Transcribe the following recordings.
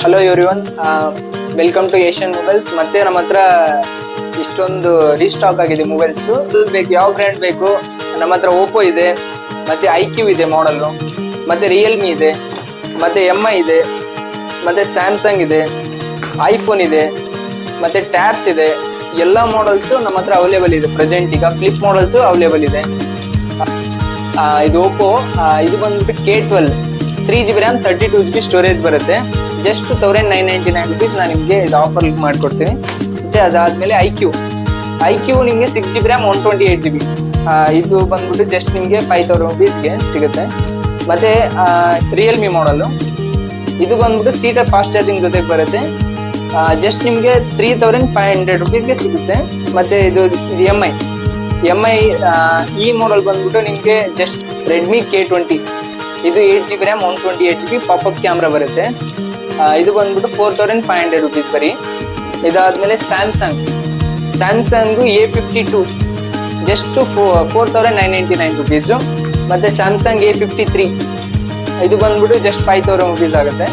Hello everyone, welcome to Asian mobiles. ಮತ್ತೆ ನಮ್ಮ ಹತ್ರ ಇಷ್ಟೊಂದು ರೀಸ್ಟಾಕ್ ಆಗಿದೆ ಮೊಬೈಲ್ಸ್. ಬೇಕು ಯಾವ ಬ್ರ್ಯಾಂಡ್ ಬೇಕು? ನಮ್ಮ ಹತ್ರ ಓಪೋ ಇದೆ, ಮತ್ತೆ ಐಕ್ಯೂ ಇದೆ ಮಾಡಲ್, ಮತ್ತೆ ರಿಯಲ್ಮಿ ಇದೆ, ಮತ್ತೆ MI ಇದೆ, ಮತ್ತೆ ಸ್ಯಾಮ್ಸಂಗ್ ಇದೆ, ಐಫೋನ್ ಇದೆ, ಮತ್ತೆ ಟ್ಯಾಬ್ಸ್ ಇದೆ. ಎಲ್ಲ ಮಾಡಲ್ಸ್ ನಮ್ಮ ಹತ್ರ ಅವೈಲೇಬಲ್ ಇದೆ ಪ್ರೆಸೆಂಟ್. ಈಗ ಫ್ಲಿಪ್ ಮಾಡಲ್ಸ್ ಅವೈಲೇಬಲ್ ಇದೆ. ಇದು ಓಪೋ, ಇದು ಬಂದ್ಬಿಟ್ಟು K12 3GB RAM 32GB storage ಬರುತ್ತೆ. ಜಸ್ಟ್ 1999 rupees ನಾನು ನಿಮಗೆ ಇದು ಆಫರ್ ಮಾಡ್ಕೊಡ್ತೀನಿ. ಮತ್ತೆ ಅದಾದ್ಮೇಲೆ ಐಕ್ಯೂ ನಿಮಗೆ 6GB RAM 128GB, ಇದು ಬಂದ್ಬಿಟ್ಟು ಜಸ್ಟ್ ನಿಮಗೆ 5000 rupeesಗೆ ಸಿಗುತ್ತೆ. ಮತ್ತೆ ರಿಯಲ್ಮಿ ಮಾಡಲ್, ಇದು ಬಂದ್ಬಿಟ್ಟು ಸೀಟರ್ ಫಾಸ್ಟ್ ಚಾರ್ಜಿಂಗ್ ಜೊತೆಗೆ ಬರುತ್ತೆ. ಜಸ್ಟ್ ನಿಮಗೆ 3500 rupeesಗೆ ಸಿಗುತ್ತೆ. ಮತ್ತೆ ಇದು MI ಈ ಮಾಡಲ್ ಬಂದ್ಬಿಟ್ಟು ನಿಮಗೆ ಜಸ್ಟ್ ರೆಡ್ಮಿ K20, ಇದು 8GB RAM 128GB popup camera ಬರುತ್ತೆ. ಇದು ಬಂದ್ಬಿಟ್ಟು 4500 rupees ಬರೀ. ಇದಾದ್ಮೇಲೆ ಸ್ಯಾಮ್ಸಂಗ್ A52 ಜಸ್ಟ್ 4999 rupees. ಮತ್ತೆ ಸ್ಯಾಮ್ಸಂಗ್ A53 ಇದು ಬಂದ್ಬಿಟ್ಟು ಜಸ್ಟ್ 5000 rupees ಆಗುತ್ತೆ.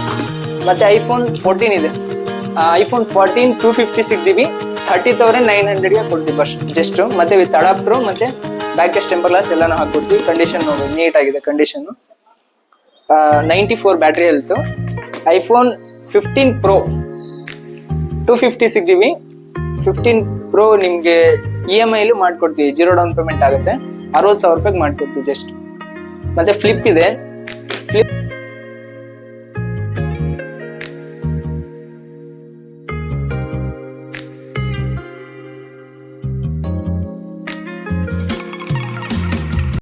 ಮತ್ತೆ ಐಫೋನ್ 14 ಇದೆ, ಐಫೋನ್ 14 256GB 30,900ಗೆ ಕೊಡ್ತೀವಿ ಜಸ್ಟ್. ಮತ್ತೆ ವಿತ್ ಅಡಾಪ್ಟರ್ ಮತ್ತೆ ಬ್ಯಾಕ್ ಟೆಂಪರ್ ಗ್ಲಾಸ್ ಎಲ್ಲಾನು ಹಾಕೊಡ್ತೀವಿ. ಕಂಡೀಷನ್ ನೋಡಿ, ನೀಟ್ ಆಗಿದೆ condition. 94 battery health. IPhone 15 Pro 256GB 15 Pro ನಿಮ್ಗೆ EMI ಮಾಡ್ಕೊಡ್ತೀವಿ. 0 ಡೌನ್ ಪೇಮೆಂಟ್ ಆಗುತ್ತೆ. 60,000 ರೂಪಾಯಿಗೆ ಮಾಡ್ಕೊಡ್ತೀವಿ ಜಸ್ಟ್. ಮತ್ತೆ ಫ್ಲಿಪ್ ಇದೆ,